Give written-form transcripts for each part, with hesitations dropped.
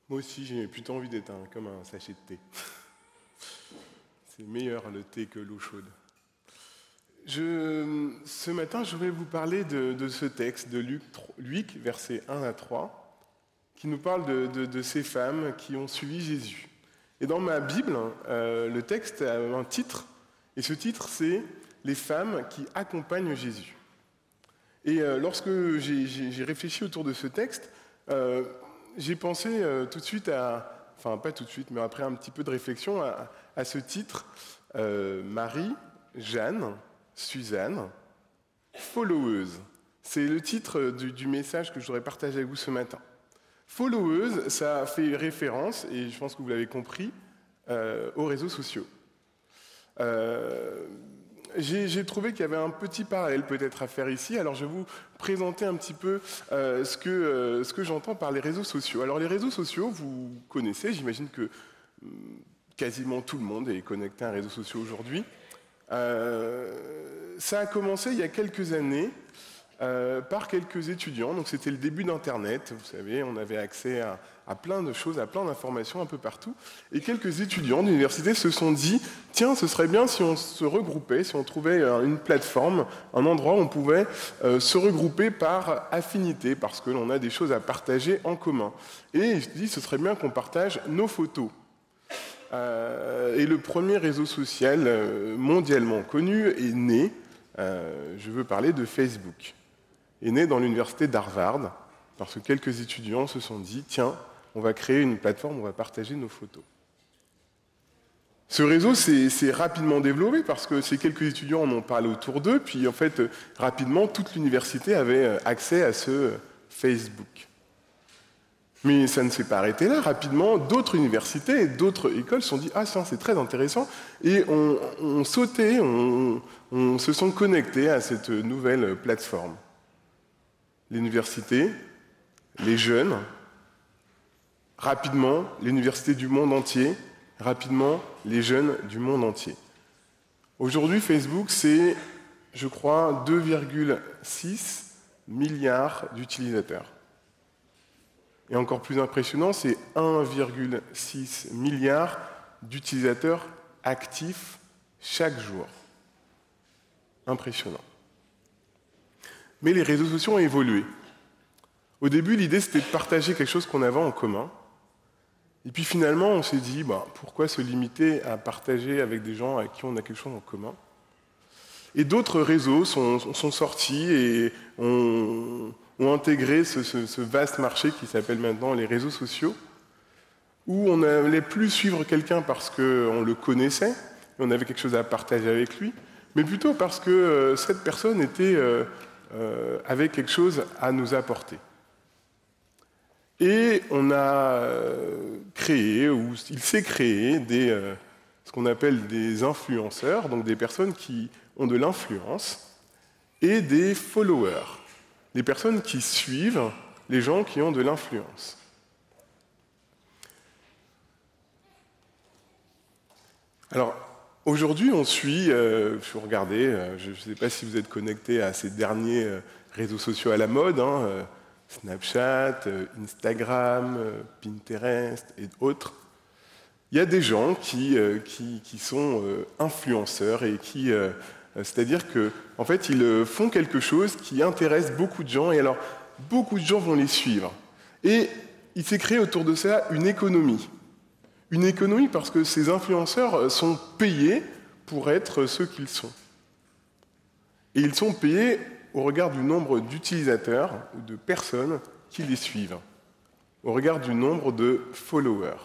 Moi aussi, j'ai plutôt envie d'être comme un sachet de thé. C'est meilleur le thé que l'eau chaude. Ce matin, je voulais vous parler de ce texte de Luc, versets 1 à 3, qui nous parle de ces femmes qui ont suivi Jésus. Et dans ma Bible, le texte a un titre, et ce titre, c'est « Les femmes qui accompagnent Jésus ». Et lorsque j'ai réfléchi autour de ce texte, j'ai pensé tout de suite enfin pas tout de suite, mais après un petit peu de réflexion, à ce titre, Marie, Jeanne, Suzanne, followeuse. C'est le titre du message que je voudrais partager avec vous ce matin. Followeuse, ça fait référence, et je pense que vous l'avez compris, aux réseaux sociaux. J'ai trouvé qu'il y avait un petit parallèle peut-être à faire ici, alors je vais vous présenter un petit peu ce que j'entends par les réseaux sociaux. Alors les réseaux sociaux, vous connaissez, j'imagine que quasiment tout le monde est connecté à un réseau social aujourd'hui. Ça a commencé il y a quelques années par quelques étudiants, donc c'était le début d'Internet, vous savez, on avait accès à plein de choses, à plein d'informations un peu partout, et quelques étudiants d'université se sont dit, tiens, ce serait bien si on se regroupait, si on trouvait une plateforme, un endroit où on pouvait se regrouper par affinité, parce que l'on a des choses à partager en commun. Et ils se disent, ce serait bien qu'on partage nos photos. Et le premier réseau social mondialement connu est né, je veux parler de Facebook, est né dans l'université d'Harvard, parce que quelques étudiants se sont dit, tiens, on va créer une plateforme où on va partager nos photos. Ce réseau s'est rapidement développé parce que ces quelques étudiants en ont parlé autour d'eux, puis en fait, rapidement, toute l'université avait accès à ce Facebook. Mais ça ne s'est pas arrêté là. Rapidement, d'autres universités et d'autres écoles se sont dit « Ah, ça, c'est très intéressant ». Et on sautait, on se sont connectés à cette nouvelle plateforme. L'université, les jeunes, rapidement, l'université du monde entier, rapidement, les jeunes du monde entier. Aujourd'hui, Facebook, c'est, je crois, 2,6 milliards d'utilisateurs. Et encore plus impressionnant, c'est 1,6 milliard d'utilisateurs actifs chaque jour. Impressionnant. Mais les réseaux sociaux ont évolué. Au début, l'idée, c'était de partager quelque chose qu'on avait en commun. Et puis finalement, on s'est dit, pourquoi se limiter à partager avec des gens avec qui on a quelque chose en commun? Et d'autres réseaux sont sortis et ont intégré ce vaste marché qui s'appelle maintenant les réseaux sociaux, où on n'allait plus suivre quelqu'un parce qu'on le connaissait, et on avait quelque chose à partager avec lui, mais plutôt parce que cette personne avait quelque chose à nous apporter. Et on a créé, ou il s'est créé, ce qu'on appelle des influenceurs, donc des personnes qui ont de l'influence, et des followers, les personnes qui suivent les gens qui ont de l'influence. Alors, aujourd'hui, on suit, je ne sais pas si vous êtes connectés à ces derniers réseaux sociaux à la mode, Snapchat, Instagram, Pinterest et autres. Il y a des gens qui sont influenceurs et c'est-à-dire que, en fait, ils font quelque chose qui intéresse beaucoup de gens et alors beaucoup de gens vont les suivre. Et il s'est créé autour de ça une économie. Une économie parce que ces influenceurs sont payés pour être ceux qu'ils sont. Et ils sont payés au regard du nombre d'utilisateurs ou de personnes qui les suivent, au regard du nombre de followers.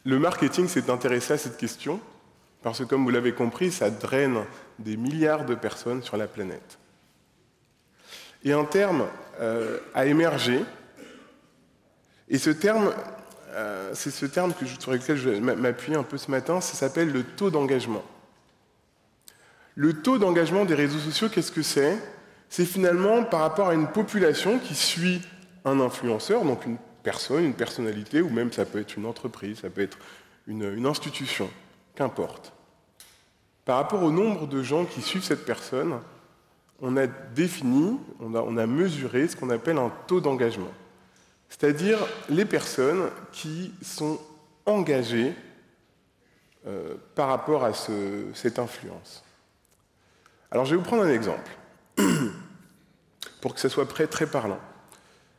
Le marketing s'est intéressé à cette question parce que, comme vous l'avez compris, ça draine des milliards de personnes sur la planète. Et un terme a émergé, et ce terme, c'est ce terme sur lequel je vais m'appuyer un peu ce matin, ça s'appelle le taux d'engagement. Le taux d'engagement des réseaux sociaux, qu'est-ce que c'est? C'est finalement par rapport à une population qui suit un influenceur, donc une personne, une personnalité, ou même ça peut être une entreprise, ça peut être une institution, qu'importe. Par rapport au nombre de gens qui suivent cette personne, on a défini, on a mesuré ce qu'on appelle un taux d'engagement. C'est-à-dire les personnes qui sont engagées par rapport à cette influence. Alors je vais vous prendre un exemple, pour que ça soit très parlant.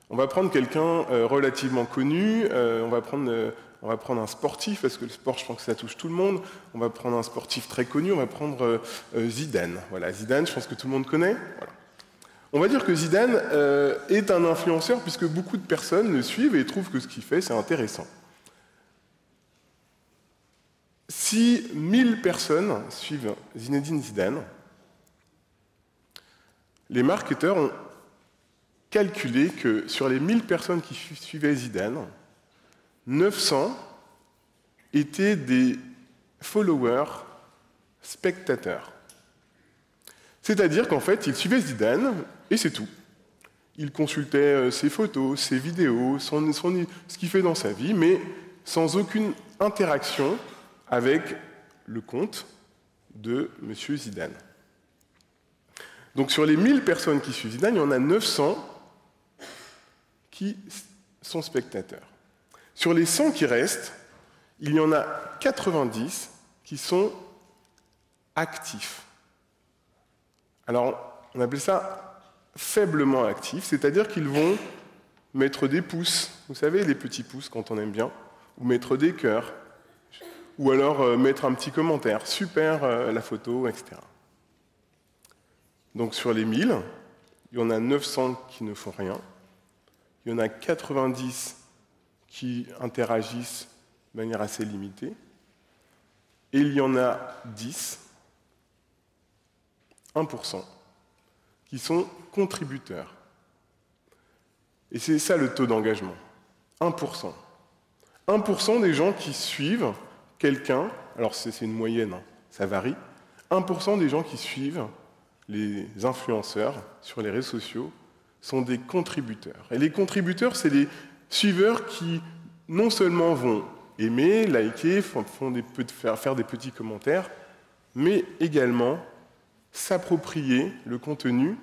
On va prendre quelqu'un relativement connu, on va prendre un sportif, parce que le sport, je pense que ça touche tout le monde. On va prendre un sportif très connu, on va prendre Zidane. Voilà, Zidane, je pense que tout le monde connaît. Voilà. On va dire que Zidane est un influenceur, puisque beaucoup de personnes le suivent et trouvent que ce qu'il fait, c'est intéressant. Si 1000 personnes suivent Zinedine Zidane, les marketeurs ont calculé que sur les 1000 personnes qui suivaient Zidane, 900 étaient des followers spectateurs. C'est-à-dire qu'en fait, ils suivaient Zidane et c'est tout. Ils consultaient ses photos, ses vidéos, ce qu'il fait dans sa vie, mais sans aucune interaction avec le compte de M. Zidane. Donc sur les 1000 personnes qui suivent Zidane, il y en a 900 qui sont spectateurs. Sur les 100 qui restent, il y en a 90 qui sont actifs. Alors, on appelle ça faiblement actifs, c'est-à-dire qu'ils vont mettre des pouces, vous savez, les petits pouces quand on aime bien, ou mettre des cœurs, ou alors mettre un petit commentaire, super la photo, etc. Donc sur les 1000, il y en a 900 qui ne font rien, il y en a 90 qui interagissent de manière assez limitée, et il y en a 10, 1%, qui sont contributeurs. Et c'est ça le taux d'engagement, 1%. 1% des gens qui suivent quelqu'un, alors c'est une moyenne, hein, ça varie, 1% des gens qui suivent les influenceurs sur les réseaux sociaux sont des contributeurs. Et les contributeurs, c'est les suiveurs qui non seulement vont aimer, liker, faire des petits commentaires, mais également s'approprier le contenu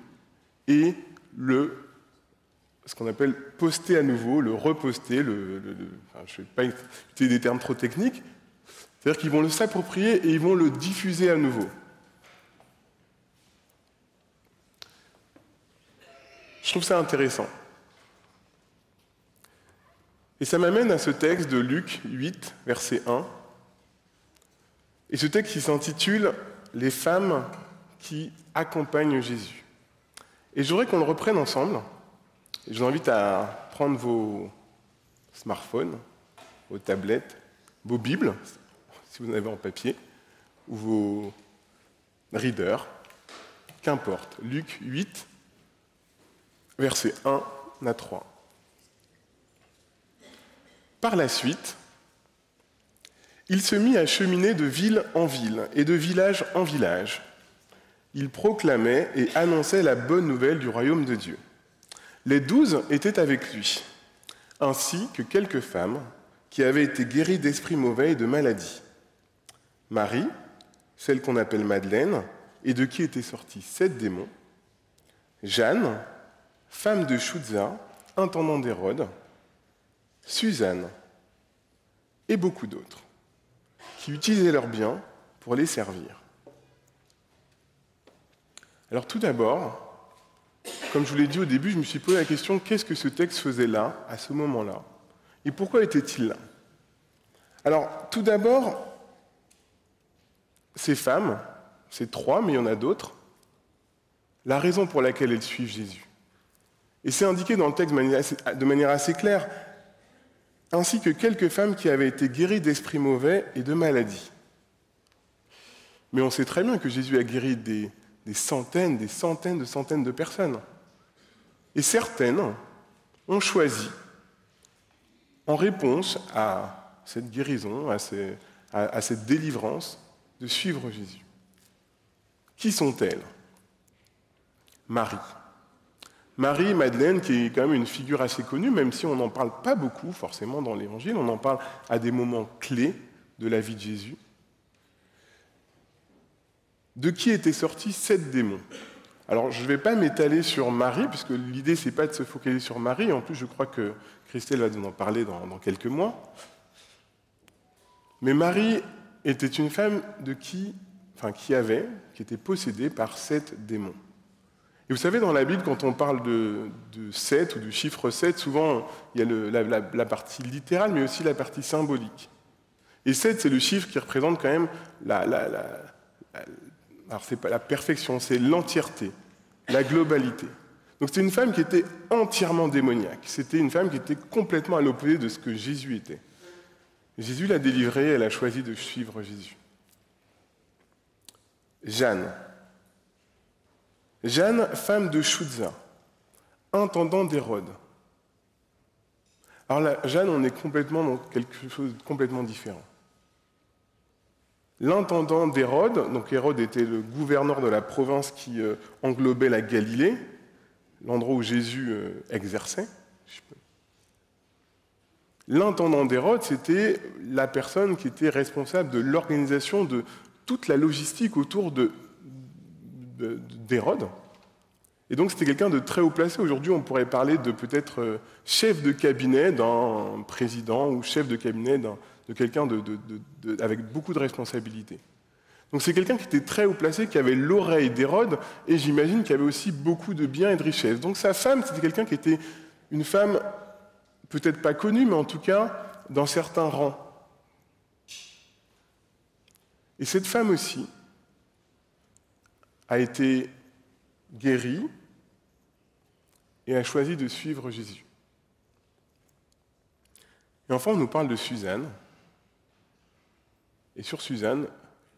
et ce qu'on appelle poster à nouveau, le reposter, je ne vais pas utiliser des termes trop techniques, c'est-à-dire qu'ils vont le s'approprier et ils vont le diffuser à nouveau. Je trouve ça intéressant. Et ça m'amène à ce texte de Luc 8, verset 1. Et ce texte qui s'intitule « Les femmes qui accompagnent Jésus ». Et je voudrais qu'on le reprenne ensemble. Et je vous invite à prendre vos smartphones, vos tablettes, vos Bibles, si vous en avez en papier, ou vos readers, qu'importe. Luc 8, versets 1 à 3. Par la suite, il se mit à cheminer de ville en ville et de village en village. Il proclamait et annonçait la bonne nouvelle du royaume de Dieu. Les 12 étaient avec lui, ainsi que quelques femmes qui avaient été guéries d'esprits mauvais et de maladies. Marie, celle qu'on appelle Madeleine, et de qui étaient sortis 7 démons. Jeanne, femme de Chuza, intendant d'Hérode. Suzanne, et beaucoup d'autres, qui utilisaient leurs biens pour les servir. Alors tout d'abord, comme je vous l'ai dit au début, je me suis posé la question, qu'est-ce que ce texte faisait là, à ce moment-là? Et pourquoi était-il là? Alors, tout d'abord, ces femmes, c'est 3, mais il y en a d'autres, la raison pour laquelle elles suivent Jésus. Et c'est indiqué dans le texte de manière assez claire, ainsi que quelques femmes qui avaient été guéries d'esprits mauvais et de maladies. Mais on sait très bien que Jésus a guéri des centaines de personnes. Et certaines ont choisi, en réponse à cette guérison, à cette délivrance, de suivre Jésus. Qui sont-elles? Marie. Marie, Madeleine, qui est quand même une figure assez connue, même si on n'en parle pas beaucoup forcément dans l'Évangile, on en parle à des moments clés de la vie de Jésus. De qui étaient sortis 7 démons? Alors, je ne vais pas m'étaler sur Marie, puisque l'idée, ce n'est pas de se focaliser sur Marie. En plus, je crois que Christelle va nous en parler dans quelques mois. Mais Marie était une femme qui était possédée par 7 démons. Et vous savez, dans la Bible, quand on parle de 7 ou du chiffre 7, souvent, il y a la partie littérale, mais aussi la partie symbolique. Et 7, c'est le chiffre qui représente quand même alors, c'est pas la perfection, c'est l'entièreté, la globalité. Donc, c'était une femme qui était entièrement démoniaque. C'était une femme qui était complètement à l'opposé de ce que Jésus était. Jésus l'a délivrée, elle a choisi de suivre Jésus. Jeanne, femme de Chouza, intendant d'Hérode. Alors là, Jeanne, on est complètement dans quelque chose de complètement différent. L'intendant d'Hérode, donc Hérode était le gouverneur de la province qui englobait la Galilée, l'endroit où Jésus exerçait. L'intendant d'Hérode, c'était la personne qui était responsable de l'organisation de toute la logistique autour d'Hérode. Et donc c'était quelqu'un de très haut placé. Aujourd'hui, on pourrait parler de peut-être chef de cabinet d'un président ou chef de cabinet de quelqu'un avec beaucoup de responsabilités. Donc c'est quelqu'un qui était très haut placé, qui avait l'oreille d'Hérode, et j'imagine qu'il avait aussi beaucoup de biens et de richesses. Donc sa femme, c'était quelqu'un qui était une femme peut-être pas connue, mais en tout cas dans certains rangs. Et cette femme aussi a été guérie et a choisi de suivre Jésus. Et enfin, on nous parle de Suzanne. Et sur Suzanne,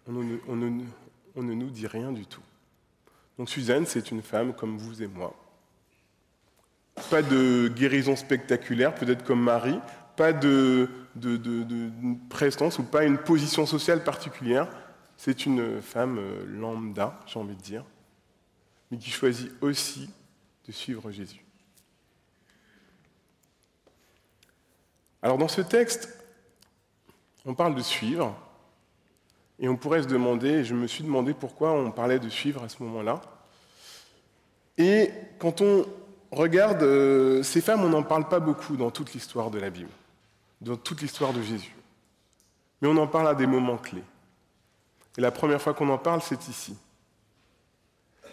on ne nous dit rien du tout. Donc Suzanne, c'est une femme comme vous et moi. Pas de guérison spectaculaire, peut-être comme Marie, pas de prestance ou pas une position sociale particulière. C'est une femme lambda, j'ai envie de dire, mais qui choisit aussi de suivre Jésus. Alors dans ce texte, on parle de suivre, et on pourrait se demander, et je me suis demandé pourquoi on parlait de suivre à ce moment-là. Et quand on regarde ces femmes, on n'en parle pas beaucoup dans toute l'histoire de la Bible, dans toute l'histoire de Jésus. Mais on en parle à des moments clés. Et la première fois qu'on en parle, c'est ici.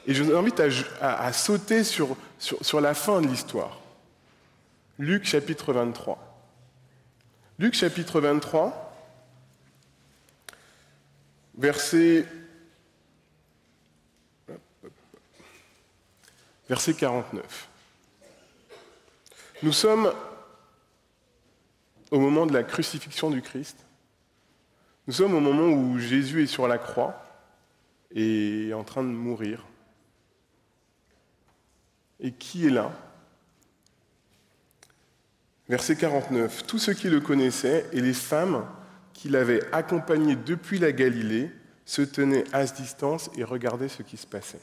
Et je vous invite à sauter sur la fin de l'histoire. Luc chapitre 23. Luc chapitre 23, verset 49. Nous sommes au moment de la crucifixion du Christ. Nous sommes au moment où Jésus est sur la croix et est en train de mourir. Et qui est là ? Verset 49. Tous ceux qui le connaissaient et les femmes qui l'avaient accompagné depuis la Galilée se tenaient à distance et regardaient ce qui se passait.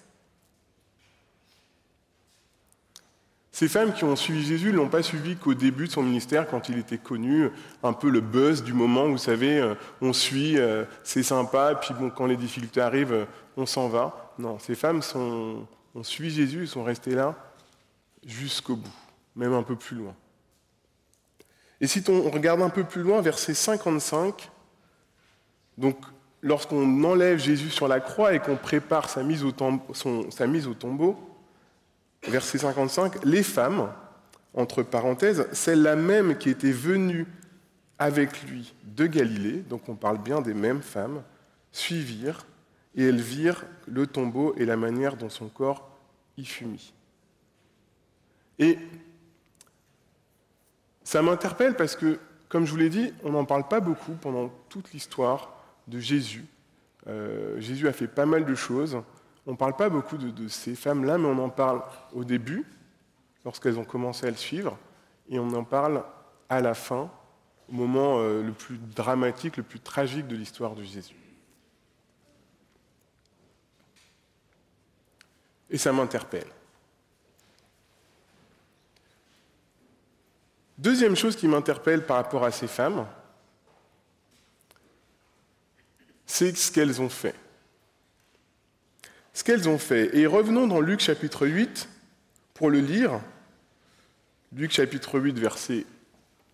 Ces femmes qui ont suivi Jésus ne l'ont pas suivi qu'au début de son ministère, quand il était connu, un peu le buzz du moment, vous savez, on suit, c'est sympa, puis bon, quand les difficultés arrivent, on s'en va. Non, ces femmes ont suivi Jésus et sont restées là jusqu'au bout, même un peu plus loin. Et si on regarde un peu plus loin, verset 55, donc lorsqu'on enlève Jésus sur la croix et qu'on prépare sa mise au tombeau, verset 55, les femmes, entre parenthèses, celles-là même qui étaient venues avec lui de Galilée, donc on parle bien des mêmes femmes, suivirent et elles virent le tombeau et la manière dont son corps y fut mis. Et ça m'interpelle parce que, comme je vous l'ai dit, on n'en parle pas beaucoup pendant toute l'histoire de Jésus. Jésus a fait pas mal de choses. On ne parle pas beaucoup de ces femmes-là, mais on en parle au début, lorsqu'elles ont commencé à le suivre, et on en parle à la fin, au moment le plus dramatique, le plus tragique de l'histoire de Jésus. Et ça m'interpelle. Deuxième chose qui m'interpelle par rapport à ces femmes, c'est ce qu'elles ont fait. ce qu'elles ont fait. Et revenons dans Luc chapitre 8 pour le lire. Luc chapitre 8, verset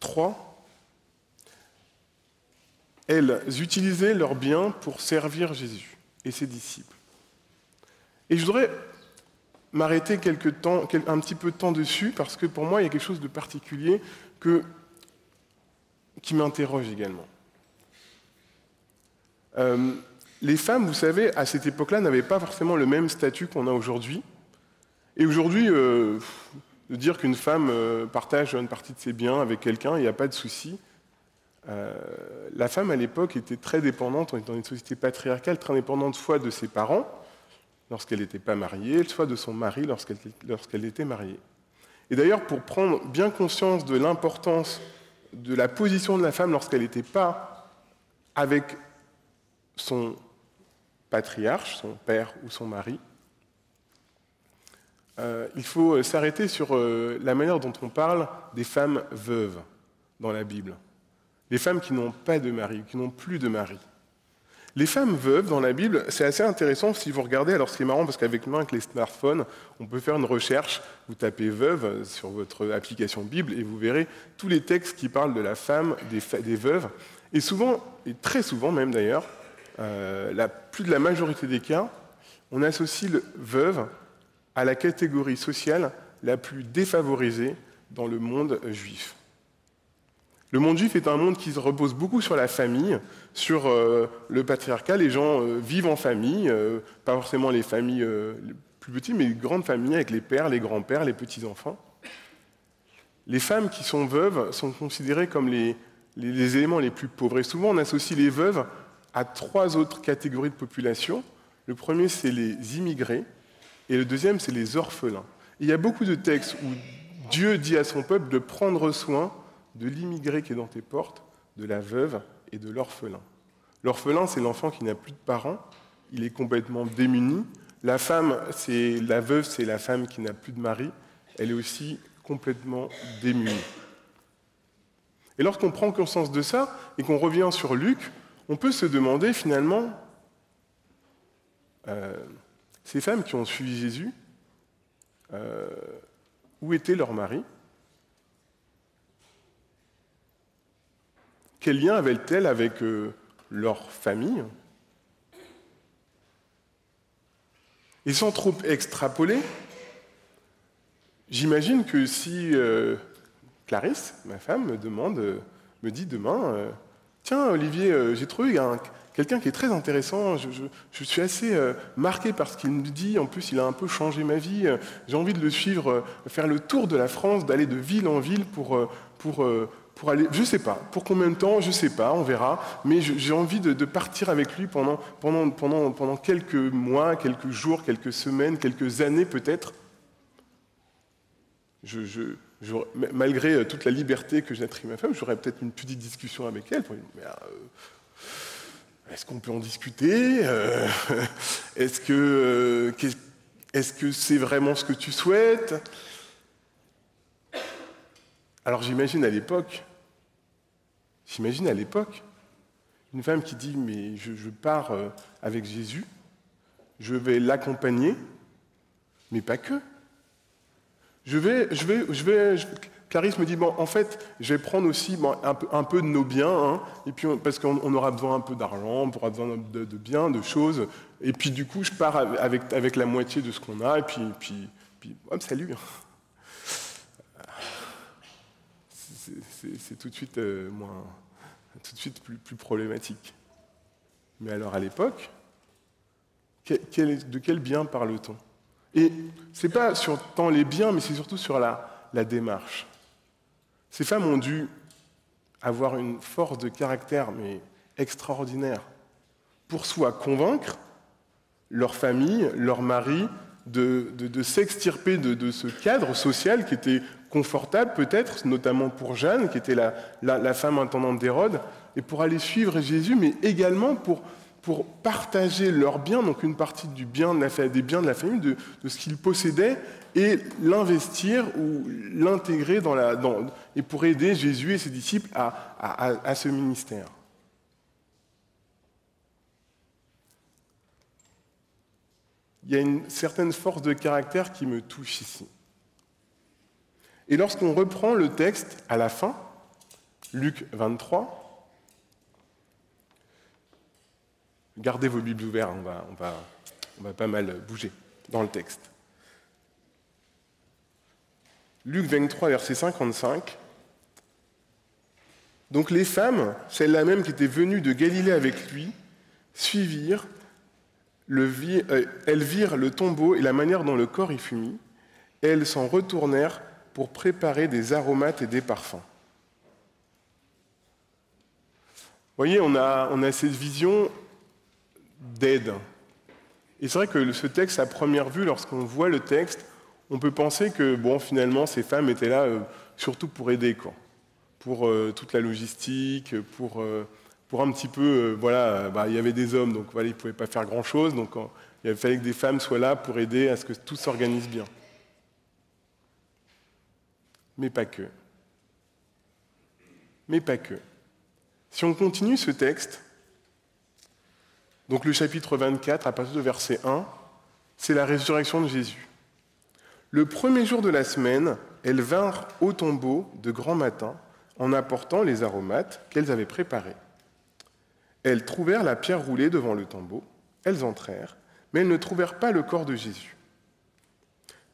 3. Elles utilisaient leurs biens pour servir Jésus et ses disciples. Et je voudrais m'arrêter un petit peu de temps dessus, parce que pour moi, il y a quelque chose de particulier qui m'interroge également. Les femmes, vous savez, à cette époque-là, n'avaient pas forcément le même statut qu'on a aujourd'hui. Et aujourd'hui, de dire qu'une femme partage une partie de ses biens avec quelqu'un, il n'y a pas de souci. La femme, à l'époque, était très dépendante, on est dans une société patriarcale, très dépendante soit de ses parents, lorsqu'elle n'était pas mariée, soit de son mari lorsqu'elle était mariée. Et d'ailleurs, pour prendre bien conscience de l'importance de la position de la femme lorsqu'elle n'était pas avec son patriarche, son père ou son mari, il faut s'arrêter sur la manière dont on parle des femmes veuves dans la Bible. Les femmes qui n'ont pas de mari, qui n'ont plus de mari. Les femmes veuves dans la Bible, c'est assez intéressant si vous regardez. Alors c'est marrant parce qu'avec les smartphones, on peut faire une recherche. Vous tapez veuve sur votre application Bible et vous verrez tous les textes qui parlent de la femme, des veuves. Et souvent, et très souvent même d'ailleurs, plus de la majorité des cas, on associe le veuve à la catégorie sociale la plus défavorisée dans le monde juif. Le monde juif est un monde qui se repose beaucoup sur la famille, sur le patriarcat. Les gens vivent en famille, pas forcément les familles les plus petites, mais les grandes familles avec les pères, les grands-pères, les petits-enfants. Les femmes qui sont veuves sont considérées comme les éléments les plus pauvres. Et souvent, on associe les veuves à 3 autres catégories de population. Le premier, c'est les immigrés, et le deuxième, c'est les orphelins. Et il y a beaucoup de textes où Dieu dit à son peuple de prendre soin de l'immigré qui est dans tes portes, de la veuve et de l'orphelin. L'orphelin, c'est l'enfant qui n'a plus de parents, il est complètement démuni. La veuve, c'est la femme qui n'a plus de mari, elle est aussi complètement démunie. Et lorsqu'on prend conscience de ça, et qu'on revient sur Luc, on peut se demander finalement, ces femmes qui ont suivi Jésus, où était leur mari ? Quel lien avaient-elles avec leur famille ? Et sans trop extrapoler, j'imagine que si Clarisse, ma femme, me dit demain, tiens Olivier, j'ai trouvé quelqu'un qui est très intéressant, je suis assez marqué par ce qu'il me dit, en plus il a un peu changé ma vie, j'ai envie de le suivre, faire le tour de la France, d'aller de ville en ville pour aller, je ne sais pas, pour combien de temps, je ne sais pas, on verra, mais j'ai envie de partir avec lui pendant quelques mois, quelques jours, quelques semaines, quelques années peut-être. Malgré toute la liberté que j'attribue à ma femme, j'aurais peut-être une petite discussion avec elle pour lui dire, est-ce qu'on peut en discuter est-ce que c'est vraiment ce que tu souhaites ? Alors j'imagine à l'époque, une femme qui dit, mais je pars avec Jésus, je vais l'accompagner, mais pas que. Clarisse me dit, bon, en fait, je vais prendre aussi un peu de nos biens, hein, et puis, parce qu'on aura besoin un peu d'argent, on aura besoin de biens, de choses, et puis du coup, je pars avec la moitié de ce qu'on a, et puis hop, salut. C'est tout de suite plus problématique. Mais alors à l'époque, de quel bien parle-t-on ? Et c'est pas sur tant les biens, mais c'est surtout sur la démarche. Ces femmes ont dû avoir une force de caractère mais extraordinaire pour soit convaincre leur famille, leur mari, de s'extirper de ce cadre social qui était confortable peut-être, notamment pour Jeanne, qui était la femme intendante d'Hérode, et pour aller suivre Jésus, mais également pour partager leurs biens, donc une partie des biens de la famille, de ce qu'ils possédaient, et l'investir ou l'intégrer et pour aider Jésus et ses disciples à ce ministère. Il il y a une certaine force de caractère qui me touche ici. Et lorsqu'on reprend le texte à la fin, Luc 23, gardez vos Bibles ouvertes, on va pas mal bouger dans le texte. Luc 23, verset 55. Donc les femmes, celles-là même qui étaient venues de Galilée avec lui, suivirent, elles virent le tombeau et la manière dont le corps y fut mis, et elles s'en retournèrent pour préparer des aromates et des parfums. Vous voyez, on a cette vision d'aide. Et c'est vrai que ce texte, à première vue, lorsqu'on voit le texte, on peut penser que, bon, finalement, ces femmes étaient là surtout pour aider, quoi. Pour toute la logistique, pour un petit peu, il y avait des hommes, donc voilà, ils ne pouvaient pas faire grand-chose, donc il fallait que des femmes soient là pour aider à ce que tout s'organise bien. Mais pas que. Mais pas que. Si on continue ce texte, donc le chapitre 24, à partir du verset 1, c'est la résurrection de Jésus. Le premier jour de la semaine, elles vinrent au tombeau de grand matin en apportant les aromates qu'elles avaient préparés. Elles trouvèrent la pierre roulée devant le tombeau, elles entrèrent, mais elles ne trouvèrent pas le corps de Jésus.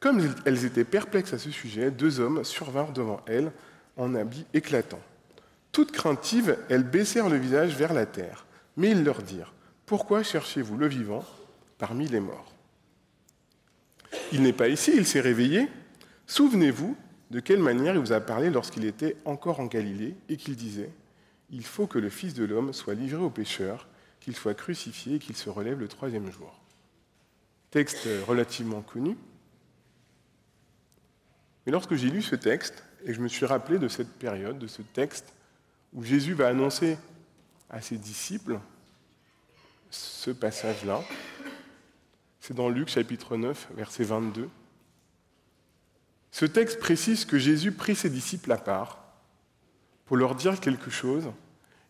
Comme elles étaient perplexes à ce sujet, 2 hommes survinrent devant elles en habits éclatants. Toutes craintives, elles baissèrent le visage vers la terre, mais ils leur dirent « Pourquoi cherchez-vous le vivant parmi les morts ?» Il n'est pas ici, il s'est réveillé. Souvenez-vous de quelle manière il vous a parlé lorsqu'il était encore en Galilée et qu'il disait « Il faut que le Fils de l'homme soit livré aux pécheurs, qu'il soit crucifié et qu'il se relève le 3e jour. » Texte relativement connu. Mais lorsque j'ai lu ce texte, et je me suis rappelé de cette période, de ce texte, où Jésus va annoncer à ses disciples ce passage-là, c'est dans Luc chapitre 9, verset 22. Ce texte précise que Jésus prit ses disciples à part pour leur dire quelque chose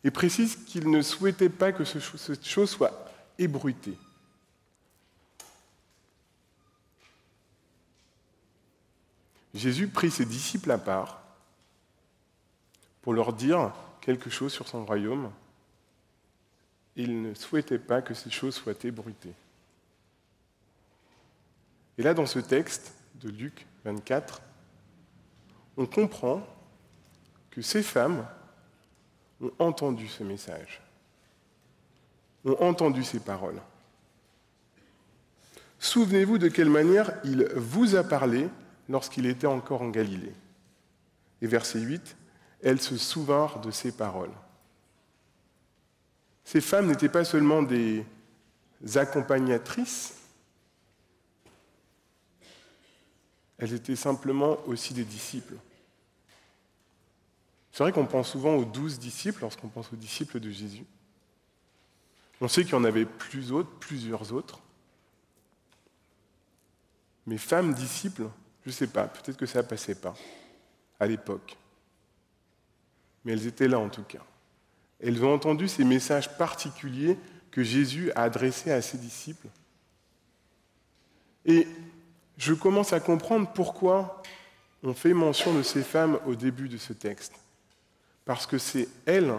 et précise qu'il ne souhaitait pas que cette chose soit ébruitée. Jésus prit ses disciples à part pour leur dire quelque chose sur son royaume et il ne souhaitait pas que ces choses soient ébruitées. Et là, dans ce texte de Luc 24, on comprend que ces femmes ont entendu ce message, ont entendu ces paroles. Souvenez-vous de quelle manière il vous a parlé lorsqu'il était encore en Galilée. Et verset 8, elles se souvinrent de ces paroles. Ces femmes n'étaient pas seulement des accompagnatrices, elles étaient simplement aussi des disciples. C'est vrai qu'on pense souvent aux 12 disciples lorsqu'on pense aux disciples de Jésus. On sait qu'il y en avait plusieurs autres. Mais femmes disciples, je ne sais pas, peut-être que ça ne passait pas à l'époque. Mais elles étaient là en tout cas. Elles ont entendu ces messages particuliers que Jésus a adressés à ses disciples. Et je commence à comprendre pourquoi on fait mention de ces femmes au début de ce texte. Parce que c'est elles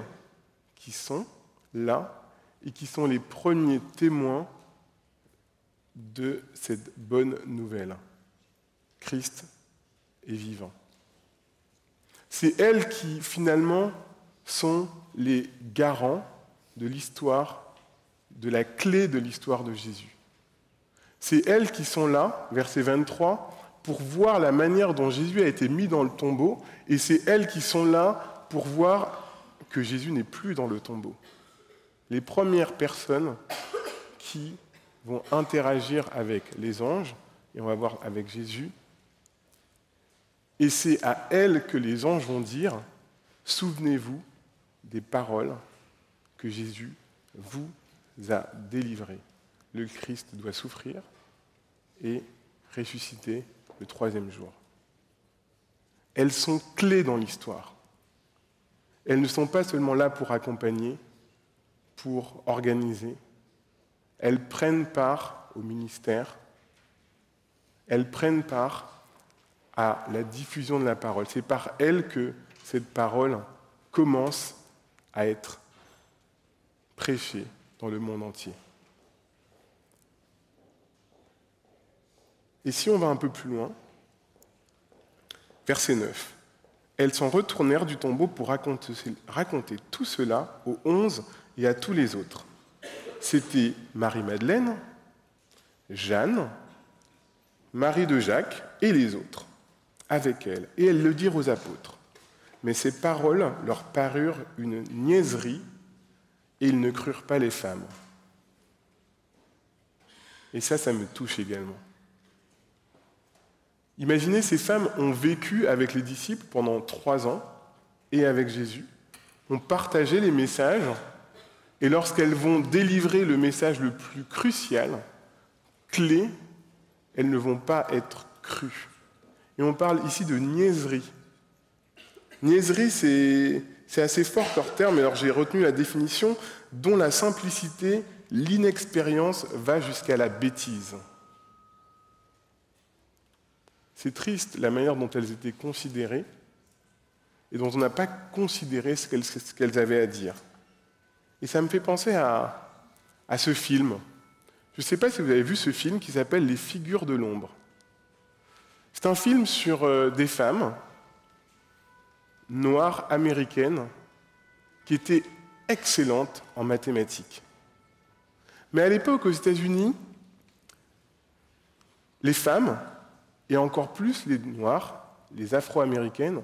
qui sont là et qui sont les premiers témoins de cette bonne nouvelle. Christ est vivant. C'est elles qui, finalement, sont les garants de l'histoire, de la clé de l'histoire de Jésus. C'est elles qui sont là, verset 23, pour voir la manière dont Jésus a été mis dans le tombeau, et c'est elles qui sont là pour voir que Jésus n'est plus dans le tombeau. Les premières personnes qui vont interagir avec les anges, et on va voir avec Jésus, et c'est à elles que les anges vont dire « Souvenez-vous des paroles que Jésus vous a délivrées. Le Christ doit souffrir et ressusciter le 3e jour. » Elles sont clés dans l'histoire. Elles ne sont pas seulement là pour accompagner, pour organiser. Elles prennent part au ministère elles prennent part à la diffusion de la parole. C'est par elles que cette parole commence à être prêchée dans le monde entier. Et si on va un peu plus loin, verset 9. Elles s'en retournèrent du tombeau pour raconter tout cela aux 11 et à tous les autres. C'était Marie-Madeleine, Jeanne, Marie de Jacques et les autres, avec elles. Et elles le dirent aux apôtres. Mais ces paroles leur parurent une niaiserie et ils ne crurent pas les femmes. Et ça me touche également. Imaginez, ces femmes ont vécu avec les disciples pendant 3 ans et avec Jésus, ont partagé les messages, et lorsqu'elles vont délivrer le message le plus crucial, clé, elles ne vont pas être crues. Et on parle ici de niaiserie. Niaiserie, c'est assez fort leur terme, alors j'ai retenu la définition, dont la simplicité, l'inexpérience va jusqu'à la bêtise. C'est triste la manière dont elles étaient considérées et dont on n'a pas considéré ce qu'elles avaient à dire. Et ça me fait penser à ce film. Je ne sais pas si vous avez vu ce film qui s'appelle « Les figures de l'ombre ». C'est un film sur des femmes noires américaines qui étaient excellentes en mathématiques. Mais à l'époque, aux États-Unis, les femmes, et encore plus les Noirs, les Afro-Américaines,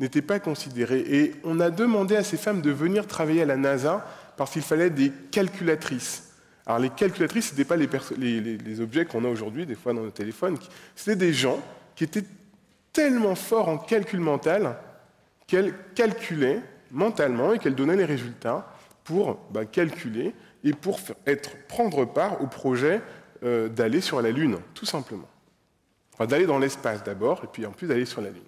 n'étaient pas considérées. Et on a demandé à ces femmes de venir travailler à la NASA parce qu'il fallait des calculatrices. Alors les calculatrices, ce n'étaient pas les objets qu'on a aujourd'hui, des fois dans nos téléphones. C'était des gens qui étaient tellement forts en calcul mental qu'elles calculaient mentalement et qu'elles donnaient les résultats pour calculer et pour prendre part au projet d'aller sur la Lune, tout simplement. Enfin, d'aller dans l'espace d'abord, et puis en plus d'aller sur la Lune.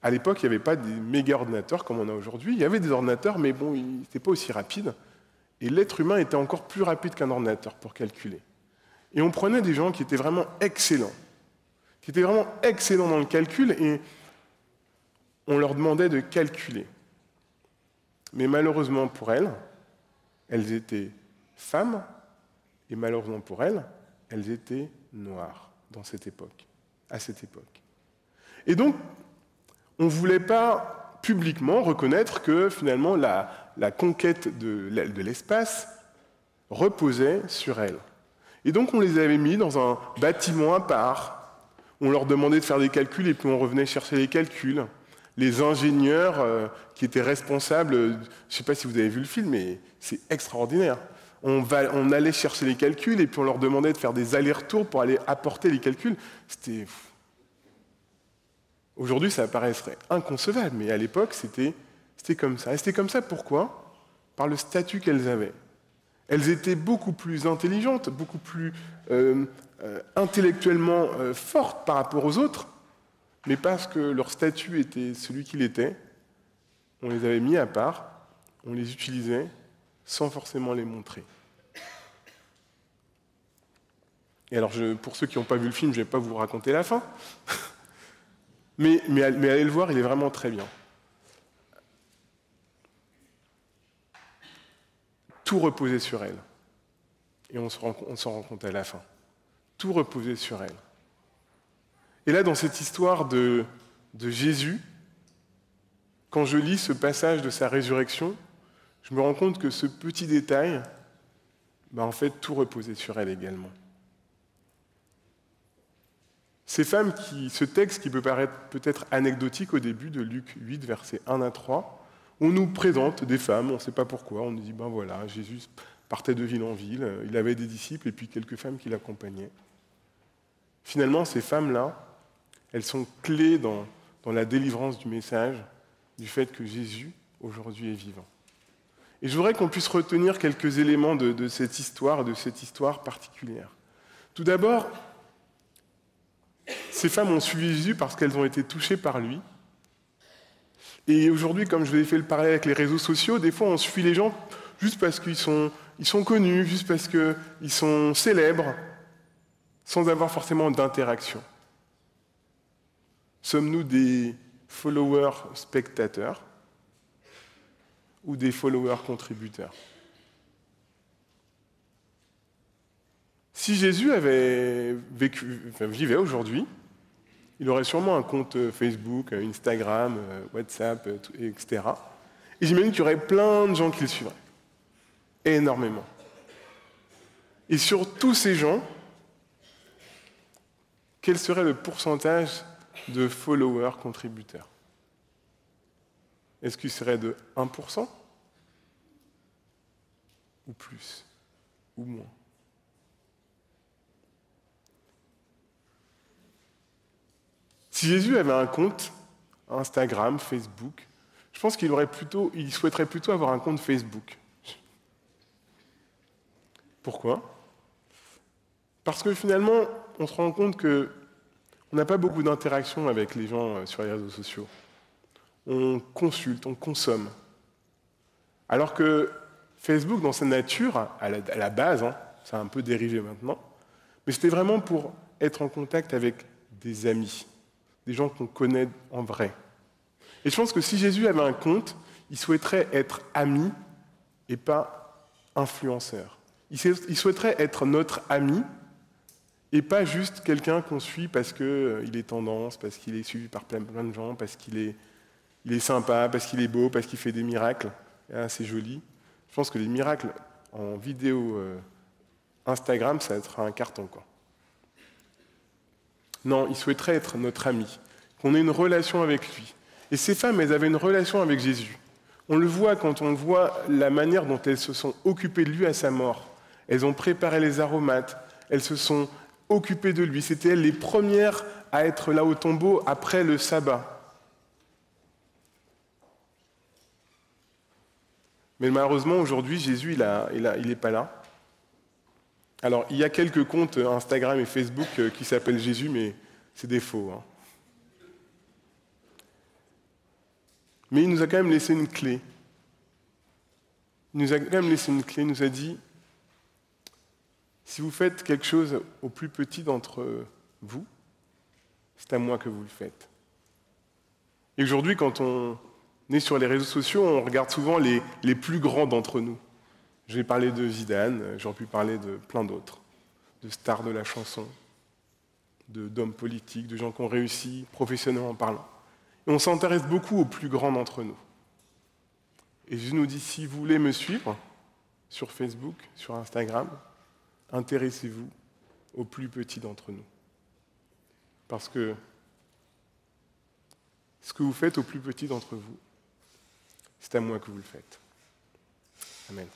À l'époque, il n'y avait pas des méga ordinateurs comme on a aujourd'hui. Il y avait des ordinateurs, mais bon, ils n'étaient pas aussi rapides. Et l'être humain était encore plus rapide qu'un ordinateur pour calculer. Et on prenait des gens qui étaient vraiment excellents, dans le calcul, et on leur demandait de calculer. Mais malheureusement pour elles, elles étaient femmes, et malheureusement pour elles, elles étaient noires à cette époque. Et donc, on ne voulait pas publiquement reconnaître que finalement la conquête de l'espace reposait sur elles. Et donc on les avait mis dans un bâtiment à part, on leur demandait de faire des calculs et puis on revenait chercher les calculs. Les ingénieurs qui étaient responsables, je ne sais pas si vous avez vu le film, mais c'est extraordinaire. On allait chercher les calculs et puis on leur demandait de faire des allers-retours pour aller apporter les calculs. C'était... Aujourd'hui, ça paraîtrait inconcevable, mais à l'époque, c'était comme ça. Et c'était comme ça, pourquoi ? Par le statut qu'elles avaient. Elles étaient beaucoup plus intelligentes, beaucoup plus intellectuellement fortes par rapport aux autres, mais parce que leur statut était celui qu'il était, on les avait mis à part, on les utilisait sans forcément les montrer. Et alors, pour ceux qui n'ont pas vu le film, je ne vais pas vous raconter la fin, mais allez le voir, il est vraiment très bien. Tout reposait sur elle. Et on s'en rend compte à la fin. Tout reposait sur elle. Et là, dans cette histoire de Jésus, quand je lis ce passage de sa résurrection, je me rends compte que ce petit détail, en fait, tout reposait sur elle également. Ces femmes ce texte qui peut paraître peut-être anecdotique au début de Luc 8, versets 1 à 3, on nous présente des femmes, on ne sait pas pourquoi, on nous dit, voilà, Jésus partait de ville en ville, il avait des disciples et puis quelques femmes qui l'accompagnaient. Finalement, ces femmes-là, elles sont clés dans la délivrance du message, du fait que Jésus, aujourd'hui, est vivant. Et je voudrais qu'on puisse retenir quelques éléments de cette histoire particulière. Tout d'abord, ces femmes ont suivi Jésus parce qu'elles ont été touchées par lui. Et aujourd'hui, comme je vous ai fait le parallèle avec les réseaux sociaux, des fois on suit les gens juste parce qu'ils sont connus, juste parce qu'ils sont célèbres, sans avoir forcément d'interaction? Sommes-nous des followers spectateurs ou des followers contributeurs? Si Jésus vivait aujourd'hui, il aurait sûrement un compte Facebook, Instagram, WhatsApp, etc. Et j'imagine qu'il y aurait plein de gens qui le suivraient. Énormément. Et sur tous ces gens, quel serait le pourcentage de followers contributeurs? Est-ce qu'il serait de 1% ou plus ou moins? Si Jésus avait un compte Instagram, Facebook, je pense qu'il souhaiterait plutôt avoir un compte Facebook. Pourquoi? Parce que finalement, on se rend compte qu'on n'a pas beaucoup d'interaction avec les gens sur les réseaux sociaux. On consulte, on consomme. Alors que Facebook, dans sa nature, à la base, ça a un peu dérivé maintenant, mais c'était vraiment pour être en contact avec des amis, des gens qu'on connaît en vrai. Et je pense que si Jésus avait un compte, il souhaiterait être ami et pas influenceur. Il souhaiterait être notre ami et pas juste quelqu'un qu'on suit parce qu'il est tendance, parce qu'il est suivi par plein de gens, parce qu'il est sympa, parce qu'il est beau, parce qu'il fait des miracles. C'est joli. Je pense que les miracles en vidéo Instagram, ça sera un carton, quoi. Non, il souhaiterait être notre ami, qu'on ait une relation avec lui. Et ces femmes, elles avaient une relation avec Jésus. On le voit quand on voit la manière dont elles se sont occupées de lui à sa mort. Elles ont préparé les aromates, elles se sont occupées de lui. C'était elles les premières à être là au tombeau après le sabbat. Mais malheureusement, aujourd'hui, Jésus, il n'est pas là. Alors, il y a quelques comptes Instagram et Facebook qui s'appellent Jésus, mais c'est des faux. Mais il nous a quand même laissé une clé. Il nous a quand même laissé une clé, il nous a dit, si vous faites quelque chose au plus petit d'entre vous, c'est à moi que vous le faites. Et aujourd'hui, quand on est sur les réseaux sociaux, on regarde souvent les plus grands d'entre nous. Je vais parler de Zidane, j'aurais pu parler de plein d'autres, de stars de la chanson, d'hommes politiques, de gens qui ont réussi professionnellement parlant. Et on s'intéresse beaucoup aux plus grands d'entre nous. Et Jésus nous dit, si vous voulez me suivre sur Facebook, sur Instagram, intéressez-vous aux plus petits d'entre nous. Parce que ce que vous faites aux plus petits d'entre vous, c'est à moi que vous le faites. Amen.